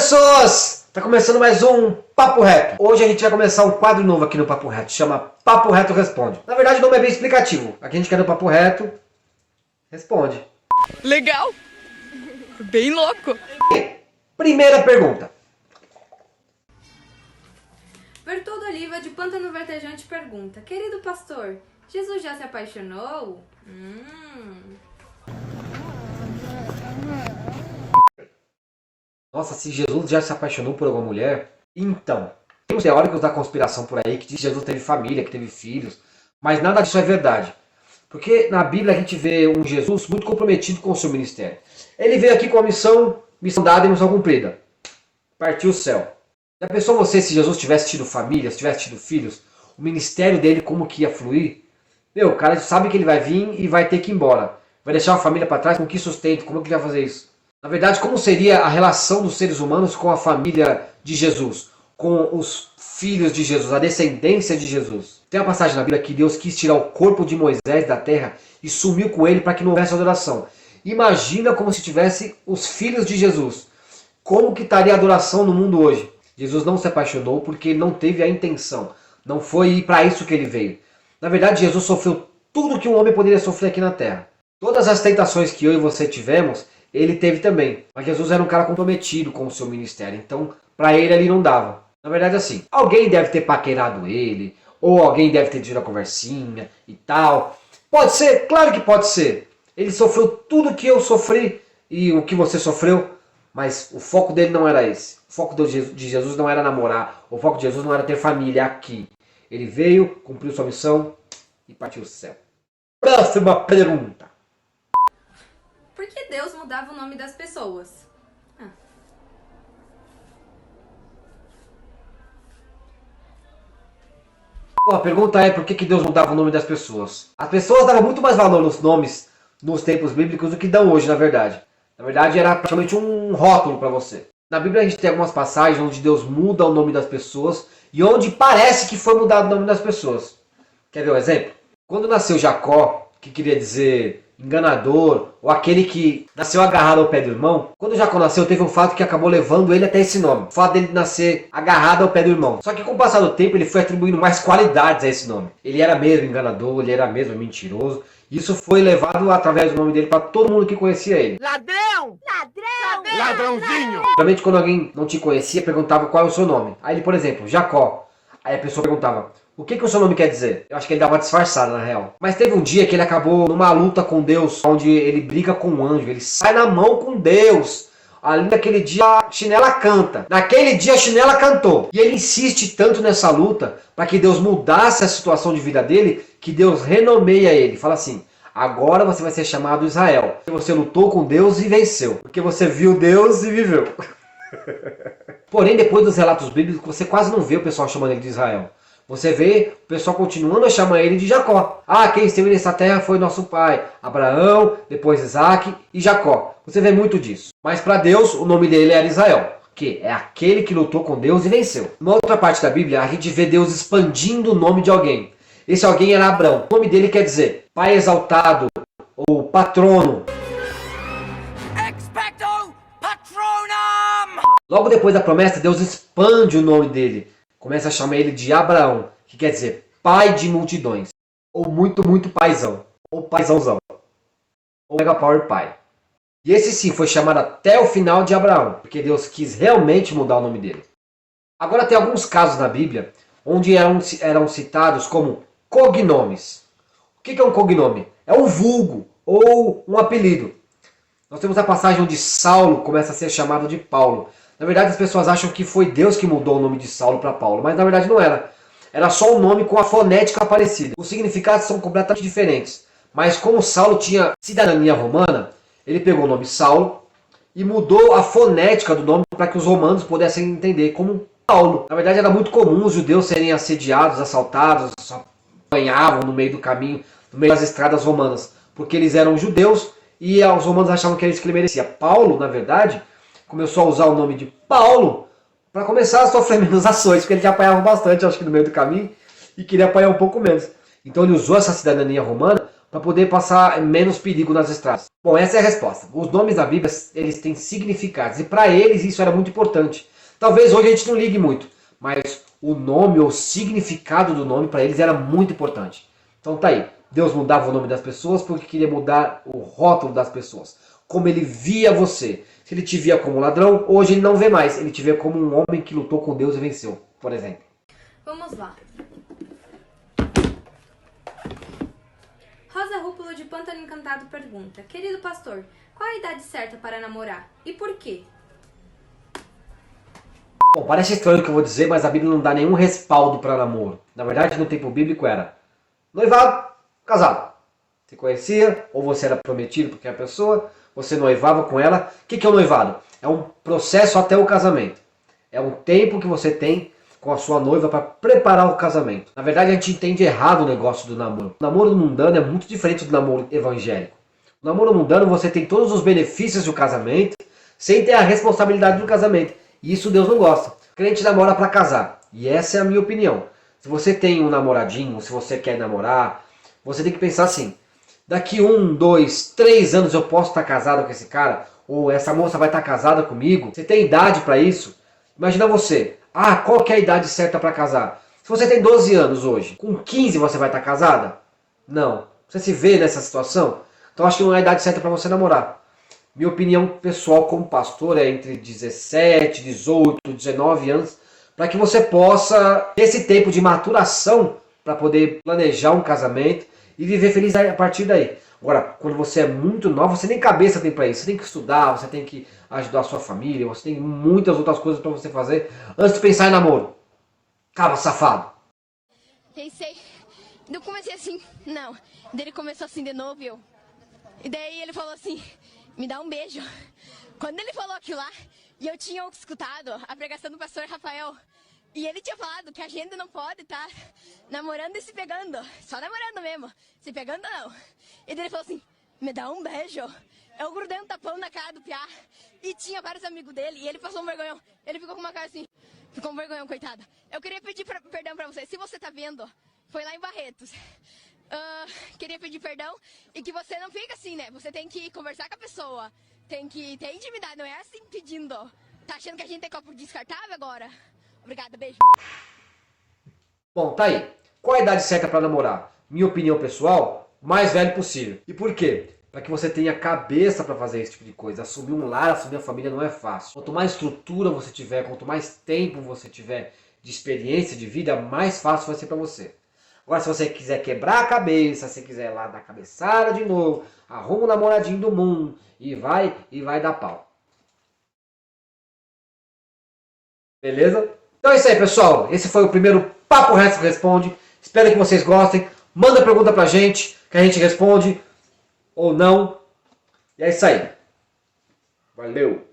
pessoas! Tá começando mais um Papo Reto. Hoje a gente vai começar um quadro novo aqui no Papo Reto, chama Papo Reto Responde. Na verdade o nome é bem explicativo. Aqui a gente quer no Papo Reto, responde. Legal! Bem louco! Primeira pergunta. Bertoldo Oliva, de Pântano Vertejante, pergunta: querido pastor, Jesus já se apaixonou? Nossa, se Jesus já se apaixonou por alguma mulher? Então, tem uns teóricos da conspiração por aí que dizem que Jesus teve família, que teve filhos, mas nada disso é verdade. Porque na Bíblia a gente vê um Jesus muito comprometido com o seu ministério. Ele veio aqui com a missão dada e missão cumprida. Partiu o céu. Já pensou você se Jesus tivesse tido família, se tivesse tido filhos, o ministério dele como que ia fluir? Meu, o cara sabe que ele vai vir e vai ter que ir embora. Vai deixar uma família para trás, com que sustento? Como é que ele vai fazer isso? Na verdade, como seria a relação dos seres humanos com a família de Jesus? Com os filhos de Jesus, a descendência de Jesus? Tem uma passagem na Bíblia que Deus quis tirar o corpo de Moisés da terra e sumiu com ele para que não houvesse adoração. Imagina como se tivesse os filhos de Jesus. Como que estaria a adoração no mundo hoje? Jesus não se apaixonou porque ele não teve a intenção. Não foi para isso que ele veio. Na verdade, Jesus sofreu tudo que um homem poderia sofrer aqui na terra. Todas as tentações que eu e você tivemos, ele teve também. Mas Jesus era um cara comprometido com o seu ministério. Então, para ele ali não dava. Na verdade, assim, alguém deve ter paquerado ele, ou alguém deve ter tido a conversinha e tal. Pode ser? Claro que pode ser. Ele sofreu tudo que eu sofri e o que você sofreu, mas o foco dele não era esse. O foco de Jesus não era namorar. O foco de Jesus não era ter família aqui. Ele veio, cumpriu sua missão e partiu o céu. Próxima pergunta. Por que Deus mudava o nome das pessoas? Bom, a pergunta é por que Deus mudava o nome das pessoas? As pessoas davam muito mais valor nos nomes nos tempos bíblicos do que dão hoje, na verdade. Na verdade, era praticamente um rótulo para você. Na Bíblia a gente tem algumas passagens onde Deus muda o nome das pessoas e onde parece que foi mudado o nome das pessoas. Quer ver um exemplo? Quando nasceu Jacó, que queria dizer enganador, ou aquele que nasceu agarrado ao pé do irmão, quando Jacó nasceu teve um fato que acabou levando ele até esse nome. O fato dele nascer agarrado ao pé do irmão. Só que com o passar do tempo ele foi atribuindo mais qualidades a esse nome. Ele era mesmo enganador, ele era mesmo mentiroso. Isso foi levado através do nome dele para todo mundo que conhecia ele. Ladrão! Ladrão! Ladrãozinho! Geralmente quando alguém não te conhecia, perguntava qual é o seu nome. Aí ele, por exemplo, Jacó. Aí a pessoa perguntava: o que o seu nome quer dizer? Eu acho que ele dava uma disfarçada na real. Mas teve um dia que ele acabou numa luta com Deus, onde ele briga com um anjo, ele sai na mão com Deus. Ali naquele dia a chinela canta. Naquele dia a chinela cantou. E ele insiste tanto nessa luta para que Deus mudasse a situação de vida dele, que Deus renomeia ele. Fala assim: agora você vai ser chamado Israel. Porque você lutou com Deus e venceu. Porque você viu Deus e viveu. Porém, depois dos relatos bíblicos, você quase não vê o pessoal chamando ele de Israel. Você vê o pessoal continuando a chamar ele de Jacó. Ah, quem esteve nessa terra foi nosso pai, Abraão, depois Isaac e Jacó. Você vê muito disso. Mas para Deus, o nome dele era Israel, que é aquele que lutou com Deus e venceu. Numa outra parte da Bíblia, a gente vê Deus expandindo o nome de alguém. Esse alguém era Abrão. O nome dele quer dizer pai exaltado ou patrono. Expecto Patronum! Logo depois da promessa, Deus expande o nome dele. Começa a chamar ele de Abraão, que quer dizer pai de multidões. Ou muito paizão. Ou paizãozão. Ou mega power pai. E esse sim foi chamado até o final de Abraão, porque Deus quis realmente mudar o nome dele. Agora tem alguns casos na Bíblia onde eram citados como cognomes. O que é um cognome? É um vulgo ou um apelido. Nós temos a passagem onde Saulo começa a ser chamado de Paulo. Na verdade, as pessoas acham que foi Deus que mudou o nome de Saulo para Paulo, mas na verdade não era. Era só um nome com a fonética parecida. Os significados são completamente diferentes. Mas como Saulo tinha cidadania romana, ele pegou o nome Saulo e mudou a fonética do nome para que os romanos pudessem entender como Paulo. Na verdade, era muito comum os judeus serem assediados, assaltados, apanhavam no meio do caminho, no meio das estradas romanas, porque eles eram judeus e os romanos achavam que era isso que ele merecia. Paulo, na verdade, começou a usar o nome de Paulo para começar a sofrer menos ações, porque ele já apanhava bastante, acho que no meio do caminho, e queria apanhar um pouco menos. Então ele usou essa cidadania romana para poder passar menos perigo nas estradas. Bom, essa é a resposta. Os nomes da Bíblia, eles têm significados, e para eles isso era muito importante. Talvez hoje a gente não ligue muito, mas o nome ou o significado do nome para eles era muito importante. Então tá aí, Deus mudava o nome das pessoas porque queria mudar o rótulo das pessoas. Como ele via você. Se ele te via como ladrão, hoje ele não vê mais. Ele te vê como um homem que lutou com Deus e venceu, por exemplo. Vamos lá. Rosa Rúpulo de Pântano Encantado pergunta: querido pastor, qual a idade certa para namorar? E por quê? Bom, parece estranho o que eu vou dizer, mas a Bíblia não dá nenhum respaldo para namoro. Na verdade, no tempo bíblico era noivado, casado. Você conhecia, ou você era prometido porque a pessoa, você noivava com ela. O que é o noivado? É um processo até o casamento. É um tempo que você tem com a sua noiva para preparar o casamento. Na verdade, a gente entende errado o negócio do namoro. O namoro mundano é muito diferente do namoro evangélico. No namoro mundano, você tem todos os benefícios do casamento, sem ter a responsabilidade do casamento. E isso Deus não gosta. O crente namora para casar. E essa é a minha opinião. Se você tem um namoradinho, se você quer namorar, você tem que pensar assim: daqui 1, 2, 3 anos eu posso estar casado com esse cara? Ou essa moça vai estar casada comigo? Você tem idade para isso? Imagina você. Qual que é a idade certa para casar? Se você tem 12 anos hoje, com 15 você vai estar casada? Não. Você se vê nessa situação? Então acho que não é a idade certa para você namorar. Minha opinião pessoal como pastor é entre 17, 18, 19 anos, para que você possa ter esse tempo de maturação para poder planejar um casamento e viver feliz a partir daí. Agora, quando você é muito nova, você nem cabeça tem para isso. Você tem que estudar, você tem que ajudar a sua família, você tem muitas outras coisas para você fazer antes de pensar em namoro. Caba safado. Pensei, eu comecei assim, não. Daí ele começou assim de novo e eu. E daí ele falou assim, me dá um beijo. Quando ele falou aquilo lá, e eu tinha escutado a pregação do pastor Rafael, e ele tinha falado que a gente não pode estar namorando e se pegando. Só namorando mesmo. Se pegando, não. E daí ele falou assim, me dá um beijo. Eu grudei um tapão na cara do piá. E tinha vários amigos dele. E ele passou um vergonhão. Ele ficou com uma cara assim. Ficou um vergonhão, coitado. Eu queria pedir perdão pra você. Se você tá vendo, foi lá em Barretos. Queria pedir perdão. E que você não fica assim, né? Você tem que conversar com a pessoa. Tem que ter intimidade. Não é assim pedindo. Tá achando que a gente tem copo descartável agora? Obrigada, beijo. Bom, tá aí. Qual a idade certa para namorar? Minha opinião pessoal, mais velho possível. E por quê? Para que você tenha cabeça para fazer esse tipo de coisa. Assumir um lar, assumir a família não é fácil. Quanto mais estrutura você tiver, quanto mais tempo você tiver de experiência de vida, mais fácil vai ser para você. Agora, se você quiser quebrar a cabeça, se quiser lá dar cabeçada de novo, arruma um namoradinho do mundo e vai dar pau. Beleza? Então é isso aí, pessoal. Esse foi o primeiro Papo Reto Responde. Espero que vocês gostem. Manda pergunta pra gente, que a gente responde ou não. E é isso aí. Valeu!